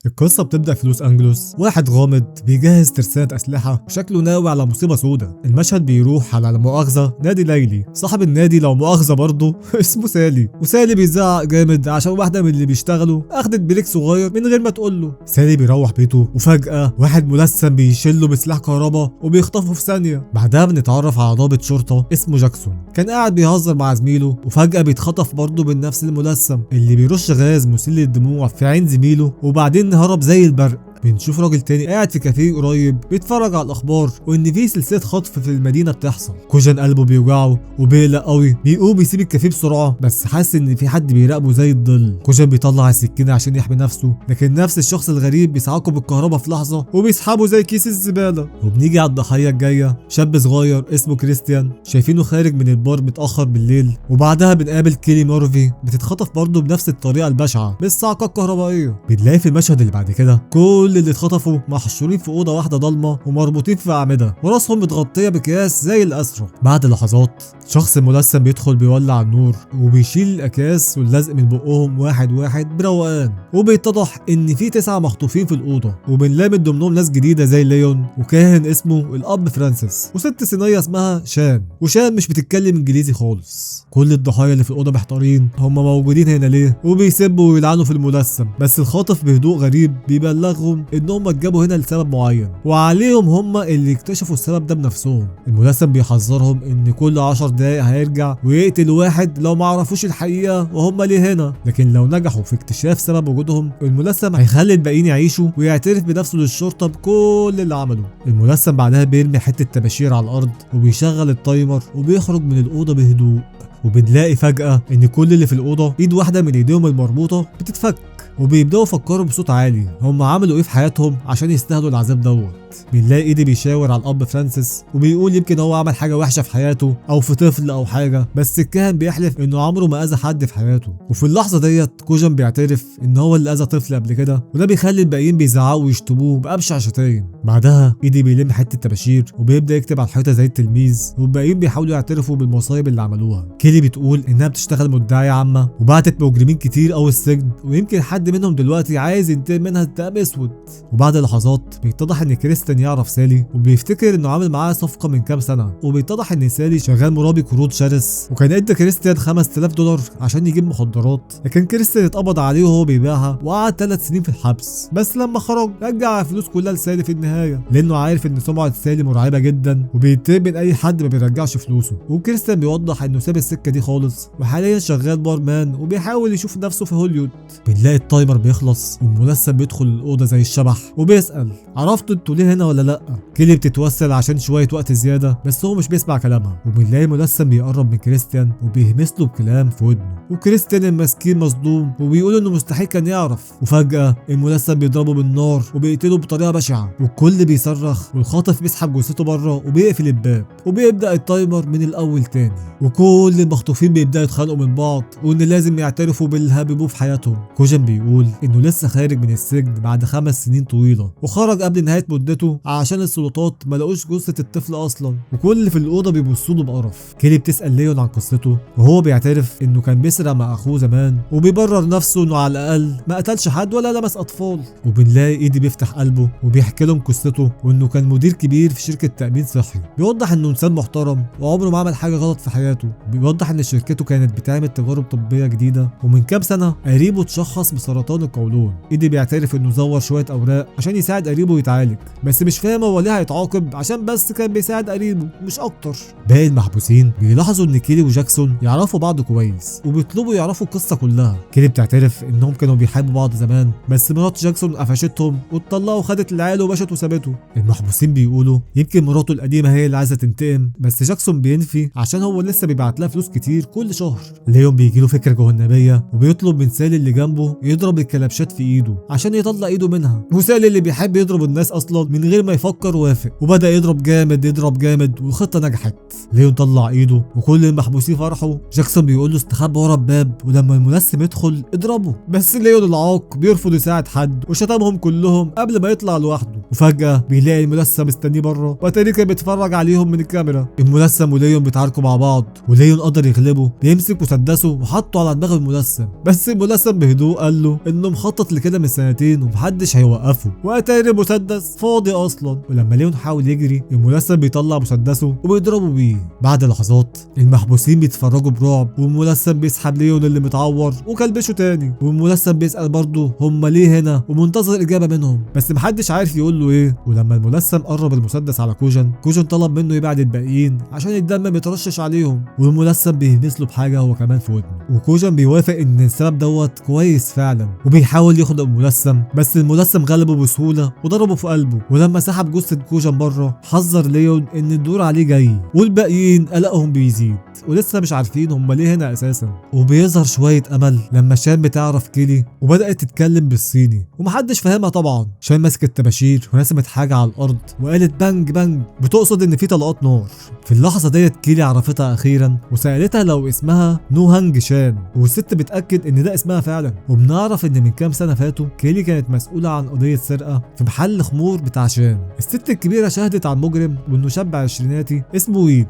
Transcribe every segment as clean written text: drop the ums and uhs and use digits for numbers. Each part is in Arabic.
القصة بتبدأ في لوس أنجلوس. واحد غامض بيجهز ترسانة أسلحة وشكله ناوي على مصيبة سودة. المشهد بيروح على لا مؤاخذة نادي ليلي. صاحب النادي لو مؤاخذة برضه اسمه سالي، وسالي بيزعق جامد عشان واحدة من اللي بيشتغلوا أخدت بريك صغير من غير ما تقول له. سالي بيروح بيته وفجأة واحد ملثم بيشله بسلاح كهرباء وبيخطفه في ثانية. بعدها بنتعرف على ضابط شرطة اسمه جاكسون، كان قاعد بيهزر مع زميله وفجأة بيتخطف برضه من نفس الملثم اللي بيرش غاز مسيل للدموع في عين زميله وبعدين هرب زي البرق. بنشوف راجل تاني قاعد في كافيه قريب بيتفرج على الاخبار وان في سلسله خطف في المدينه بتحصل. كوجان قلبه بيوجعه وبيقلق قوي، بيقوم يسيب الكافيه بسرعه بس حاسس ان في حد بيراقبه زي الظل. كوجان بيطلع السكينه عشان يحمي نفسه، لكن نفس الشخص الغريب بيسعقه بالكهرباء في لحظه وبيسحبه زي كيس الزباله. وبنيجي على الضحيه الجايه، شاب صغير اسمه كريستيان، شايفينه خارج من البار متاخر بالليل. وبعدها بنقابل كيلي مورفي بتتخطف برضه بنفس الطريقه البشعه بالصعقه الكهربائيه. بنلاقي في المشهد اللي بعد كده كل اللي اتخطفوا محشورين في اوضه واحده ضلمه ومربوطين في اعمده وراسهم متغطيه باكياس زي الاسرى. بعد لحظات شخص ملثم بيدخل بيولع النور وبيشيل الاكياس واللزق من بقهم واحد واحد بروقان، وبيتضح ان في 9 مخطوفين في الاوضه، وبنلاقي من ضمنهم ناس جديده زي ليون وكاهن اسمه الاب فرانسيس وست صينيه اسمها شان، وشان مش بتتكلم انجليزي خالص. كل الضحايا اللي في الاوضه محتارين هم موجودين هنا ليه، وبيسبوا ويلعنوا في الملثم، بس الخاطف بهدوء غريب بيبلغهم ان هم اتجابوا هنا لسبب معين وعليهم هم اللي اكتشفوا السبب ده بنفسهم. الملثم بيحذرهم ان كل 10 دقايق هيرجع ويقتل واحد لو ما عرفوش الحقيقه وهم ليه هنا، لكن لو نجحوا في اكتشاف سبب وجودهم الملثم هيخلي الباقيين يعيشوا ويعترف بنفسه للشرطه بكل اللي عمله. الملثم بعدها بيرمي حته طباشير على الارض وبيشغل التايمر وبيخرج من الاوضه بهدوء. وبنلاقي فجأة ان كل اللي في الأوضة ايد واحدة من ايديهم المربوطة بتتفك، وبيبدأوا يفكروا بصوت عالي هم عملوا ايه في حياتهم عشان يستاهلوا العذاب دوت. بنلاقي ايدي بيشاور على الاب فرانسيس وبيقول يمكن هو عمل حاجه وحشه في حياته او في طفل او حاجه، بس الكاهن بيحلف انه عمره ما اذى حد في حياته. وفي اللحظه ديت كوجان بيعترف ان هو اللي اذى طفل قبل كده، وده بيخلي الباقيين بيزعقوا ويشتموه بابشع شتايم. بعدها ايدي بيلم حته طباشير وبيبدا يكتب على الحيطه زي التلميذ، والباقيين بيحاولوا يعترفوا بالمصايب اللي عملوها. كيلي بتقول انها بتشتغل مدعيه عامه وبعتت مجرمين كتير قوي السجن، ويمكن حد منهم دلوقتي عايز ينتقم منها انتقام اسود. وبعد لحظات بيتضح ان كريستيان يعرف سالي وبيفتكر انه عامل معاه صفقه من كام سنه، وبيتضح ان سالي شغال مرابي قروض شرس وكان ادى كريستيان $5000 عشان يجيب مخدرات، لكن كريستيان اتقبض عليه وهو بيبيعها وقعد 3 سنين في الحبس، بس لما خرج رجع الفلوس كلها لسالي في النهايه لانه عارف ان سمعه سالي مرعبه جدا وبيتضايق من اي حد ما بيرجعش فلوسه. وكريستيان بيوضح انه ساب السكه دي خالص وحاليا شغال بارمان وبيحاول يشوف نفسه في هوليوود. بنلاقي التايمر بيخلص والملثم بيدخل الاوضه زي الشبح وبيسال عرفتوا انتوا ليه هنا ولا لا. كيلي بتتوسل عشان شويه وقت زياده بس هو مش بيسمع كلامها. وبنلاقي الملثم بيقرب من كريستيان وبيهمس له بكلام في ودنه، وكريستيان المسكين مصدوم وبيقول انه مستحيل كان يعرف. وفجاه الملثم بيضربه بالنار وبيقتله بطريقه بشعه والكل بيصرخ، والخاطف بيسحب جثته بره وبيقفل الباب وبيبدا التايمر من الاول تاني. وكل المخطوفين بيبداوا يتخانقوا من بعض وان لازم يعترفوا باللي هببوه في حياتهم. كوجان بيقول انه لسه خارج من السجن بعد 5 سنين طويله وخرج قبل نهايه مدته عشان السلطات ما لقوش جثه الطفل اصلا، وكل اللي في الاوضه بيبصوا له بقرف. كيلي بتسال ليون عن قصته وهو بيعترف انه كان بيسرق مع اخوه زمان وبيبرر نفسه انه على الاقل ما قتلش حد ولا لمس اطفال. وبنلاقي ايدي بيفتح قلبه وبيحكي لهم قصته وانه كان مدير كبير في شركه تامين صحي، بيوضح انه انسان محترم وعمره ما عمل حاجه غلط في حياته. بيوضح ان شركته كانت بتعمل تجارب طبيه جديده ومن كام سنه قريبه اتشخص بسرطان القولون. ايدي بيعترف انه زور شويه اوراق عشان يساعد قريبه يتعالج، بس مش فاهم هو ليه هيتعاقب عشان بس كان بيساعد قريبه مش اكتر. باقي المحبوسين بيلاحظوا ان كيلي وجاكسون يعرفوا بعض كويس وبيطلبوا يعرفوا القصه كلها. كيلي بتعترف انهم كانوا بيحبوا بعض زمان بس مرات جاكسون قفشتهم واتطلقوا وخدت العيال ومشت وسابته. المحبوسين بيقولوا يمكن مراته القديمه هي اللي عايزه تنتقم، بس جاكسون بينفي عشان هو لسه بيبعت لها فلوس كتير كل شهر. ليون بيجي له فكره جهنميه وبيطلب من سالي اللي جنبه يضرب الكلبشات في ايده عشان يطلع ايده منها، وسالي اللي بيحب يضرب الناس اصلا من غير ما يفكر وافق وبدا يضرب جامد والخطه نجحت. ليون طلع ايده وكل المحبوسين فرحوا. جاكسون بيقول له استخبى ورا الباب ولما الملثم يدخل اضربه، بس ليون العاق بيرفض يساعد حد وشتمهم كلهم قبل ما يطلع لوحده. وفجأة بيلاقي الملثم مستنيه بره، واتاري كان بيتفرج عليهم من الكاميرا. الملثم وليون بيتعاركوا مع بعض، وليون قدر يغلبه، بيمسك مسدسه وحطه على دماغ الملثم، بس الملثم بهدوء قال له انه مخطط لكده من سنتين ومحدش هيوقفه، واتاري المسدس فاضي اصلا. ولما ليون حاول يجري، الملثم بيطلع مسدسه وبيضربه بيه. بعد لحظات المحبوسين بيتفرجوا برعب، والملثم بيسحب ليون اللي متعور وكلبشه تاني، والملثم بيسأل برضه هم ليه هنا ومنتظر اجابه منهم، بس محدش عارف يقول له ايه. ولما الملثم قرب المسدس على كوجن طلب منه يبعد الباقيين عشان الدم ما يترشش عليهم، والملثم بيهمس له بحاجه هو كمان في ودنه، وكوجن بيوافق ان السبب دوت كويس فعلا، وبيحاول يخنق الملثم، بس الملثم غلبه بسهوله وضربه في قلبه. ولما سحب جثه كوجن بره، حذر ليون ان الدور عليه جاي، والباقيين قلقهم بيزيد ولسه مش عارفين هم ليه هنا اساسا. وبيظهر شويه امل لما شان بتعرف كيلي وبدات تتكلم بالصيني، ومحدش فاهمها طبعا. شان مسكت الطباشير ورسمت حاجه على الارض وقالت بانج بانج، بتقصد ان في طلقات نار. في اللحظه ديت كيلي عرفتها اخيرا وسالتها لو اسمها نو هانج شان، والست بتاكد ان ده اسمها فعلا. وبنعرف ان من كام سنه فاتوا كيلي كانت مسؤوله عن قضيه سرقه في محل خمور بتاع شان. الست الكبيره شهدت على المجرم وانه شاب عشريناتي اسمه ويد،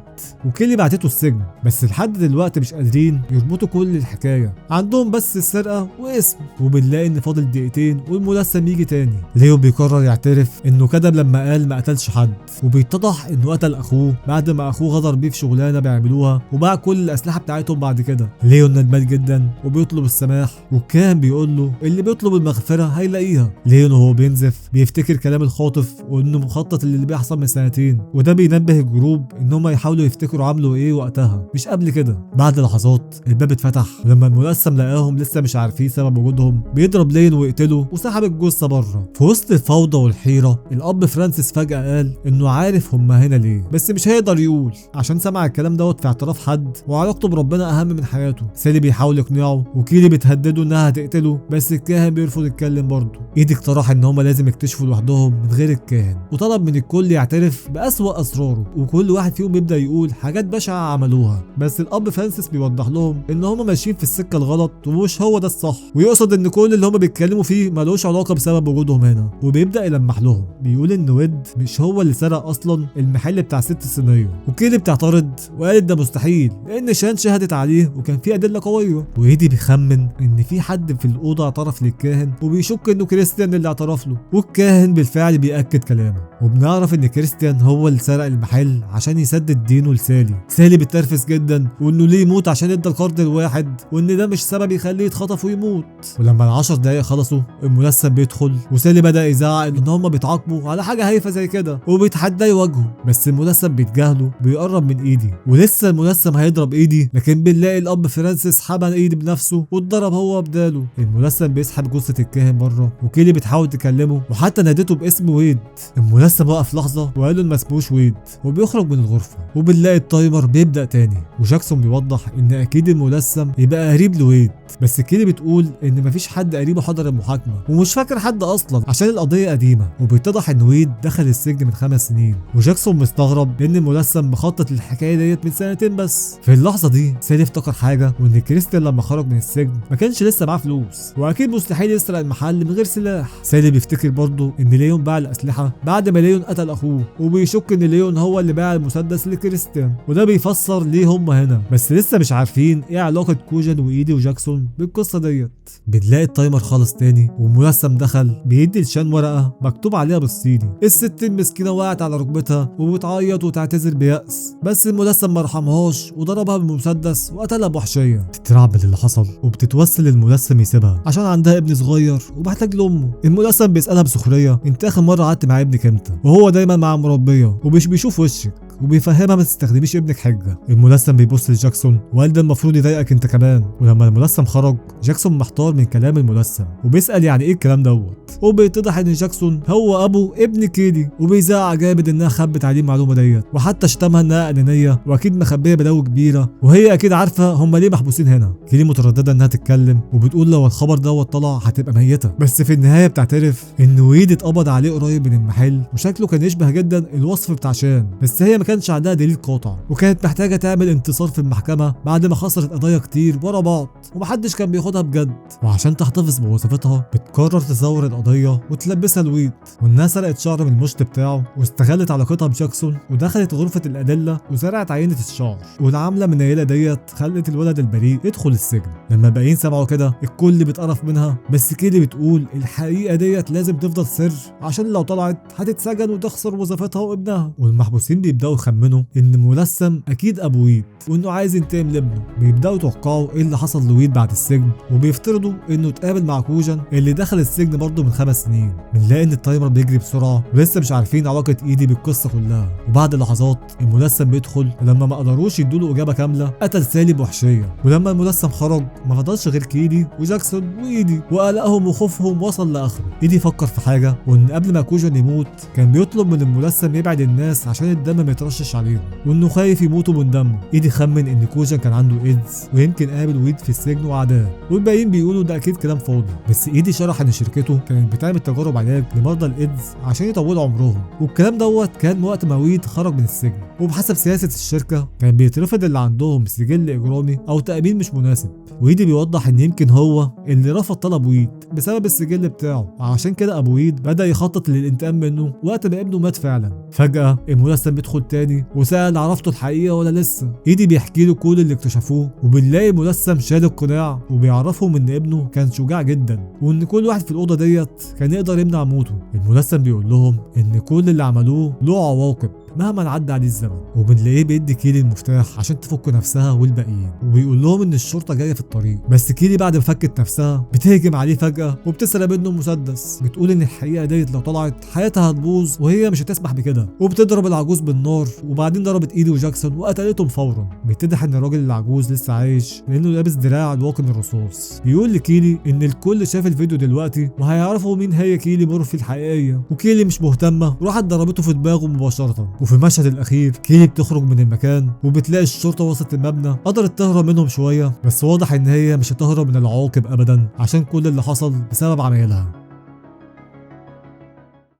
وكيلي بعتته السجن، بس لحد دلوقتي مش قادرين يربطوا كل الحكايه، عندهم بس السرقه واسم. وبنلاقي ان فاضل دقيقتين والملثم يجي تاني. ليو بيقرر يعترف انه كذب لما قال ما قتلش حد، وبيتضح انه قتل اخوه بعد ما اخوه غدر بيه في شغلانه بيعملوها وباع كل الاسلحه بتاعتهم بعد كده. ليو ندمان جدا وبيطلب السماح، والكاهن بيقول له اللي بيطلب المغفره هيلاقيها. ليو وهو بينزف بيفتكر كلام الخاطف وانه مخطط اللي بيحصل من سنتين، وده بينبه الجروب ان هم يحاولوا يفتكروا عملوا ايه وقتها مش قبل كده. بعد لحظات الباب اتفتح، ولما الملثم لقاهم لسه مش عارفين سبب وجودهم، بيضرب لين ويقتله وسحب الجثه بره. في وسط الفوضى والحيره، الاب فرانسيس فجاه قال انه عارف هم هنا ليه، بس مش هيقدر يقول عشان سمع الكلام دوت في اعتراف حد وعلاقته بربنا اهم من حياته. سالي بيحاول يقنعه، وكيلي بتهدده انها هتقتله، بس الكاهن بيرفض يتكلم برضه. ايدي اقترح ان هم لازم يكتشفوا لوحدهم من غير الكاهن، وطلب من الكل يعترف بأسوأ اسراره، وكل واحد فيهم بيبدا يقول حاجات بشعه عملوها، بس الاب فرانسيس بيوضح لهم ان هم ماشيين في السكه الغلط ومش هو ده الصح، ويقصد ان كل اللي هم بيتكلموا فيه ملوش علاقه بسبب وجودهم هنا. وبيبدا يلمح لهم، بيقول ان ويد مش هو اللي سرق اصلا المحل بتاع ست الصينيه. وكيلي بتعترض وقالت ده مستحيل لان شان شهدت عليه وكان في ادله قويه. وايدي بيخمن ان في حد في الاوضه اعترف للكاهن، وبيشك انه كريستيان اللي اعترف له، والكاهن بالفعل بياكد كلامه. وبنعرف ان كريستيان هو اللي سرق المحل عشان يسدد دينه لسالي. سالي بترفس جدا وانه ليه يموت عشان ادى القرض الواحد، وان ده مش سبب يخليه يتخطف ويموت. ولما ال10 دقايق خلصوا، الملثم بيدخل وسالي بدا يزعق ان هم بيتعاقبوا على حاجه هايفه زي كده وبيتحدى يواجهه، بس الملثم بيتجاهله بيقرب من ايدي. ولسه الملثم هيضرب ايدي، لكن بنلاقي الاب فرانسيس حضن ايدي بنفسه واتضرب هو بداله. الملثم بيسحب جثه الكاهن بره، وكيلي بتحاول تكلمه وحتى نادته باسم ويد. الملثم وقف لحظه وقال له ما اسموش ويد، وبيخرج من الغرفه. وبنلاقي التايمر بيبدا تاني، وجاكسون بيوضح ان اكيد الملثم يبقى قريب لويد، بس كيلي بتقول ان مفيش حد قريبه حضر المحاكمه ومش فاكر حد اصلا عشان القضيه قديمه. وبيتضح ان ويد دخل السجن من 5 سنين، وجاكسون مستغرب لان الملثم مخطط للحكايه ديت من 2 سنين بس. في اللحظه دي سالي افتكر حاجه، وان كريستيان لما خرج من السجن ما كانش لسه معاه فلوس، واكيد مستحيل يسرق المحل من غير سلاح. سالي بيفتكر برضه ان ليون باع الاسلحه بعد ما ليون قتل اخوه، وبيشك ان ليون هو اللي باع المسدس لكريستيان، وده بيفسر ليه هم هنا، بس لسه مش عارفين ايه علاقه كوجن وايدي وجاكسون بالقصه ديت. بنلاقي التايمر خلص تاني، والملثم دخل بيدي لشان ورقه مكتوب عليها بالصيني. الست المسكينه وقعت على ركبتها وبتعيط وتعتذر بيأس، بس الملثم ما رحمهاش وضربها بالمسدس وقتلها بوحشيه. بتترعب من اللي حصل وبتتوسل للملثم يسيبها عشان عندها ابن صغير ومحتاج لامه. الملثم بيسالها بسخريه انت اخر مره قعدت مع ابنك امتى؟ وهو دايما مع مربيه ومش بيشوف وشك، وبيفهمها ما تستخدميش ابنك حجه. الملثم بيبص لجاكسون وقال ده المفروض يضايقك انت كمان. ولما الملثم خرج، جاكسون محتار من كلام الملثم وبيسال يعني ايه الكلام دوت، وبيتضح ان جاكسون هو ابو ابن كيلي، وبيزعق جامد انها خبت عليه المعلومه ديت، وحتى شتمها انها انانيه واكيد مخبيه بلاوي كبيره، وهي اكيد عارفه هم ليه محبوسين هنا. كيلي متردده انها تتكلم وبتقول لو الخبر دوت طلع هتبقى ميته، بس في النهايه بتعترف ان ويد اتقبض عليه قريب من المحل وشكله كان يشبه جدا الوصف بتاع شان، بس هي ما كانش عندها دليل قاطع، وكانت محتاجه تعمل انتصار في المحكمه بعد ما خسرت قضايا كتير ورا بعض ومحدش كان بياخدها بجد. وعشان تحتفظ بوظيفتها بتقرر تزور القضيه وتلبسها لويد، وانها سرقت شعر من المشط بتاعه واستغلت علاقتها بجاكسون ودخلت غرفه الادله وزرعت عينه الشعر. والعامله منيله ديت خلت الولد البريء يدخل السجن. لما الباقيين سمعوا كده الكل بيتقرف منها، بس كيلي بتقول الحقيقه ديت لازم تفضل سر عشان لو طلعت هتتسجن وتخسر وظيفتها وابنها. والمحبوسين بيبداوا يخمنوا ان الملثم اكيد ابو ويد وانه عايز ينتقم لابنه. بيبداوا يتوقعوا ايه اللي حصل لويد بعد السجن، وبيفترضوا انه اتقابل مع كوجن اللي دخل السجن برضه من 5 سنين. بنلاقي ان التايمر بيجري بسرعه ولسه مش عارفين علاقه ايدي بالقصه كلها. وبعد لحظات الملثم بيدخل، ولما ما قدروش يدوا اجابه كامله قتل سالي بوحشيه. ولما الملثم خرج ما فضلش غير كيلي وجاكسون وايدي، وقلقهم وخوفهم وصل لاخره. ايدي فكر في حاجه، وان قبل ما كوجن يموت كان بيطلب من الملثم يبعد الناس عشان الدم ما يترشش عليهم، وانه خايف يموتوا من دمه. ايدي خمن ان كوجن كان عنده ايدز ويمكن قابل ويد في السجن وعداه، والباقيين بيقولوا ده اكيد كلام فاضي. بس ايدي شرح ان شركته كانت بتعمل تجارب علاج لمرضى الايدز عشان يطولوا عمرهم، والكلام دوت كان وقت ما ويد خرج من السجن. وبحسب سياسه الشركه كان بيترفض اللي عندهم سجل اجرامي او تامين مش مناسب. وايدي بيوضح ان يمكن هو اللي رفض طلب ويد بسبب السجل بتاعه، وعشان كده ابو ويد بدا يخطط للانتقام منه وقت ما ابنه مات فعلا. فجاه الملثم بيدخل تاني وسال عرفته الحقيقه ولا لسه. ايدي بيحكي له كل اللي اكتشفوه، وبنلاقي ملثم شال القناع وبيعرفهم ان ابنه كان شجاع جدا، وان كل واحد في الاوضه ديت كان يقدر يمنع موته. الملثم بيقول لهم ان كل اللي عملوه له عواقب مهما عدى عليه الزمن. وبنلاقيه بيدي كيلي المفتاح عشان تفك نفسها والباقيين، وبيقول لهم ان الشرطه جايه في الطريق. بس كيلي بعد ما فكت نفسها بتهجم عليه فجاه وبتسرق منه المسدس. بتقول ان الحقيقه ديت لو طلعت حياتها هتبوظ وهي مش هتسمح بكده، وبتضرب العجوز بالنار، وبعدين ضربت ايدي وجاكسون وقتلتهم فورا. بيتضح ان الراجل العجوز لسه عايش لانه لابس دراع الواقي الرصاص. بيقول لكيلي ان الكل شاف الفيديو دلوقتي وهيعرفوا مين هي كيلي مورفي الحقيقيه، وكيلي مش مهتمه وراحت ضربته في دماغه مباشره. وفي المشهد الاخير كيلي بتخرج من المكان وبتلاقي الشرطه وسط المبنى. قدرت تهرب منهم شويه، بس واضح ان هي مش هتهرب من العواقب ابدا عشان كل اللي حصل بسبب عمايلها.